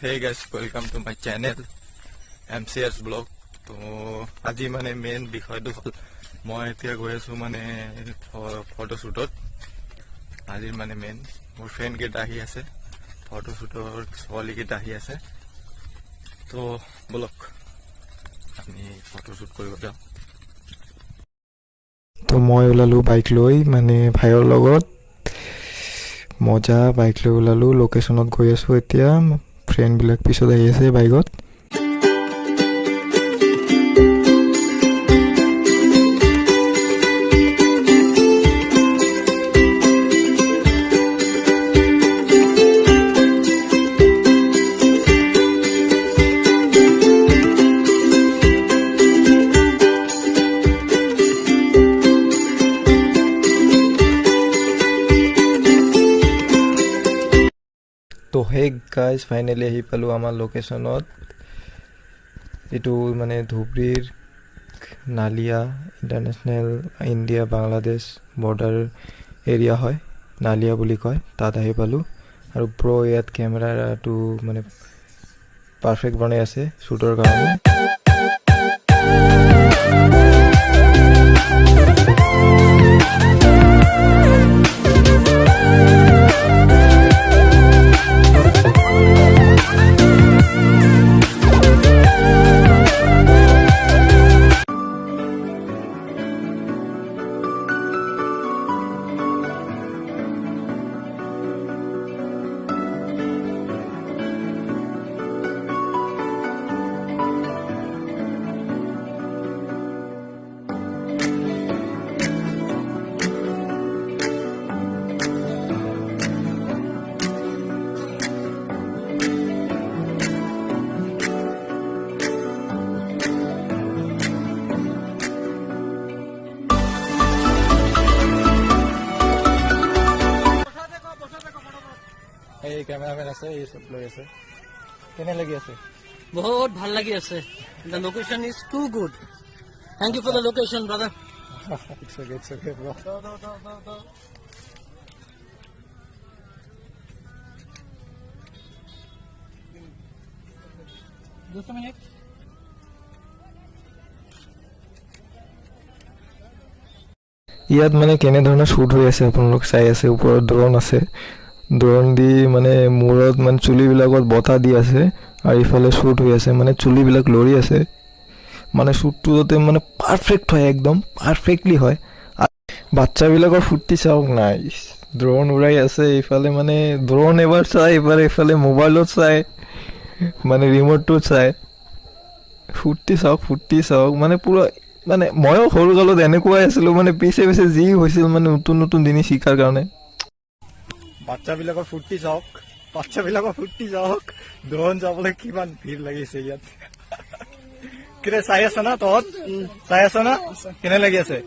hey guys, welcome to my channel MCS blog. तो আজি মানে মেইন বিষয়টো হল মই এতিয়া গৈ আছো মানে ফটোশুটত। আজি মানে মেইন মোৰ ফ্ৰেন্ড কেইটা আহি আছে, ফটোশুটৰ ছোৱালী কেইটা আহি আছে। তো বলক আমি ফটোশুট কৰিব যাওঁ। তো মই ওলালো বাইক লৈ, মানে ভাইৰ লগত মজা বাইক লৈ ওলালো। লোকেশনত গৈ আছো এতিয়া, ফ্ৰেন্ড বিলাক পিছত আহি আছে বাইকত। তো হে গাইজ, ফাইনেলি আহি পালোঁ আমাৰ লোকেশ্যনত। এইটো মানে ধুবুৰীৰ Naliya international India Bangladesh border area হয়, নালিয়া বুলি কয়। তাত আহি পালোঁ আৰু ইয়াত কেমেৰাটো মানে পাৰফেক্ট বনাই আছে শ্বুটৰ কাৰণে। এই ক্যামেৰামেন আছে, এই সব লৈ আছে। কেনে লাগি আছে? বহুত ভাল লাগি আছে। The location is too good. Thank you for the location, brother. It's okay, bro. Just a minute. ইয়াত মানে কেনে ধৰণৰ শ্বুট হৈ আছে আপোনালোক চাই আছে। ওপৰত ড্ৰোন আছে, ড্ৰোন দি মানে মূৰত মানে চুলিবিলাকত বতাহ দি আছে আৰু ইফালে শ্বুট হৈ আছে, মানে চুলিবিলাক লৰি আছে। মানে শ্বুটটো যাতে মানে পাৰফেক্ট হয়, একদম পাৰফেক্টলি হয়। বাচ্চাবিলাকৰ ফূৰ্তি চাওক, নাই ড্ৰোন উৰাই আছে। ইফালে মানে ড্ৰোন এবাৰ চাই, ইফালে মোবাইলত চাই, মানে ৰিম'টটোত চাই। ফূৰ্তি চাওক মানে পুৰা। মানে ময়ো সৰুকালত এনেকুৱাই আছিলোঁ, মানে পিছে যি হৈছিল মানে নতুন নতুন জিনিস শিকাৰ কাৰণে। বাচ্চাবিলাকৰ ফূৰ্তি চাওক, ড্ৰোন যাবলৈ কিমান ভিৰ লাগিছে ইয়াত। কিরে চাই আছ না? তহঁত চাই আছ না? কেনে লাগি আছে?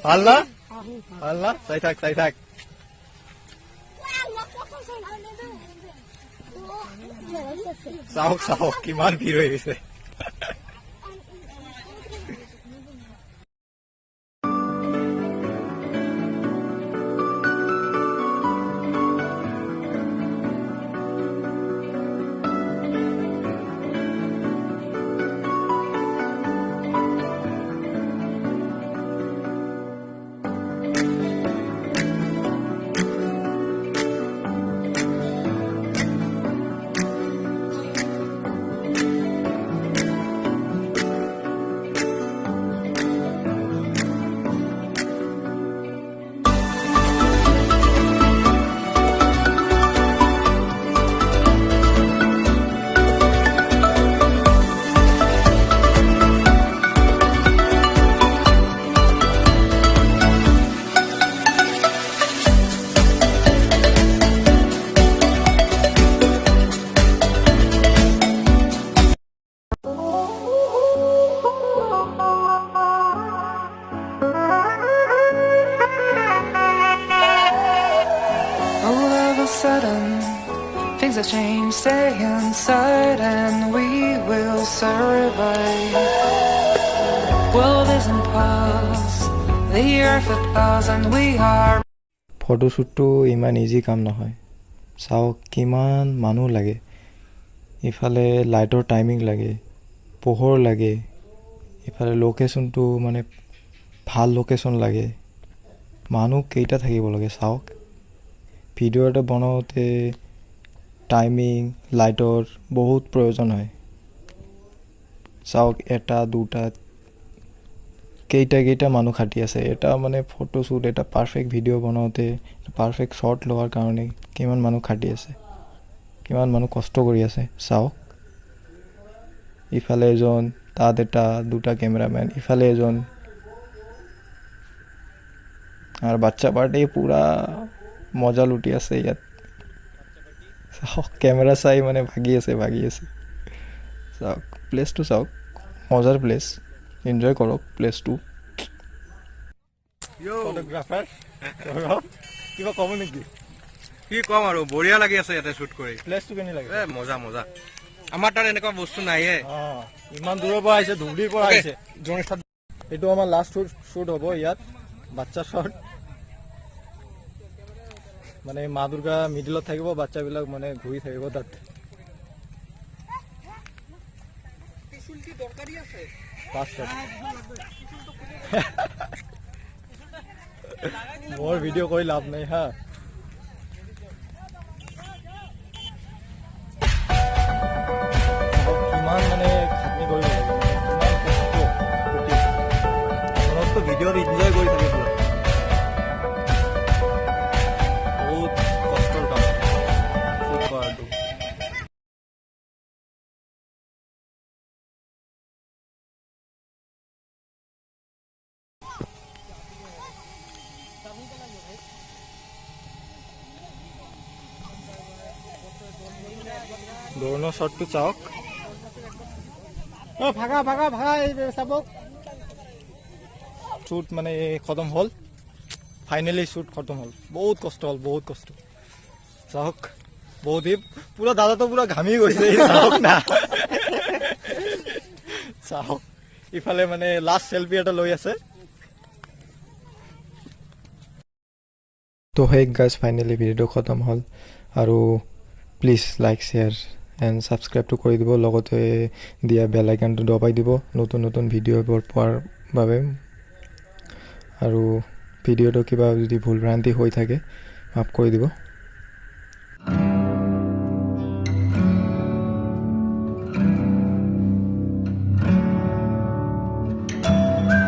ভাল না? চাই থাক। চাওক কিমান ভিৰ হৈ গৈছে। Things have changed, stay inside and we will survive. World isn't pause, the earth applauds and we are. ফটোশ্বুটটো ইমান ইজি কাম নহয়। চাওক কিমান মানুহ লাগে, ইফালে লাইটৰ টাইমিং লাগে, পোহৰ লাগে, ইফালে লোকেশ্যনটো মানে ভাল লোকেশ্যন লাগে, মানুহ কেইটা থাকিব লাগে চাওক। ভিডিঅ' এটা বনাওঁতে টাইমিং লাইটৰ বহুত প্ৰয়োজন হয়। চাওক এটা দুটা কেইটা মানুহ খাটি আছে। এটা মানে ফটোশ্বুট, এটা পাৰফেক্ট ভিডিঅ' বনাওঁতে, পাৰফেক্ট শ্বট লোৱাৰ কাৰণে কিমান মানুহ খাটি আছে, কিমান মানুহ কষ্ট কৰি আছে চাওক। ইফালে এজন, তাত এটা দুটা কেমেৰামেন, ইফালে এজন, আৰু বাচ্চা পাৰ্টি পূৰা মজা লুটি আছে ইয়াত চাওক। কেমেৰা চাই মানে ভাগি আছে চাওক। প্লেচটো চাওক, মজাৰ প্লেচ, এনজয় কৰক প্লেচটো। ফটোগ্ৰাফাৰ কিবা ক'ব নেকি? কি কম আৰু, বঢ়িয়া লাগি আছে ইয়াতে শ্বুট কৰি। প্লেচটো কেনে লাগে? মজা আমাৰ তাত এনেকুৱা বস্তু নাইয়ে। ইমান দূৰৰ পৰা আহিছে, ধুবুৰীৰ পৰা আহিছে। এইটো আমাৰ লাষ্ট শ্বুট হ'ব ইয়াত, বাচ্চা শ্বট। মানে মা দুৰ্গা মিডিলত থাকিব, বাচ্চাবিলাক মানে ঘূৰি থাকিব তাত। মোৰ ভিডিঅ' কৰি লাভ নাই হা। কিমান মানে খাটনি কৰিব লাগে, আপোনালোকতো ভিডিঅ'ত এনজয় কৰি থাকিব। বহুত কষ্টৰ কাম শ্বুট কৰাটো। ড্ৰোনৰ শ্বটটো চাওক। ভাগা চাব। শ্বুট মানে খতম হ'ল, ফাইনেলি শ্বুট খতম হ'ল। বহুত কষ্ট হ'ল, বহুত কষ্ট। চাওক, বহুত পুৰা দাদাটো পুৰা ঘামি গৈছে চাওক না। চাওক, ইফালে মানে লাষ্ট চেলফি এটা লৈ আছে। তো সেই গাইজ ফাইনেলি ভিডিঅ'টো খতম হ'ল। আৰু প্লিজ লাইক শ্বেয়াৰ এণ্ড ছাবস্ক্ৰাইবটো কৰি দিব, লগতে দিয়া বেল আইকনটো দবাই দিব নতুন ভিডিঅ'বোৰ পোৱাৰ বাবে। আৰু ভিডিঅ'টো কিবা যদি ভুল ভ্ৰান্তি হৈ থাকে মাফ কৰি দিব।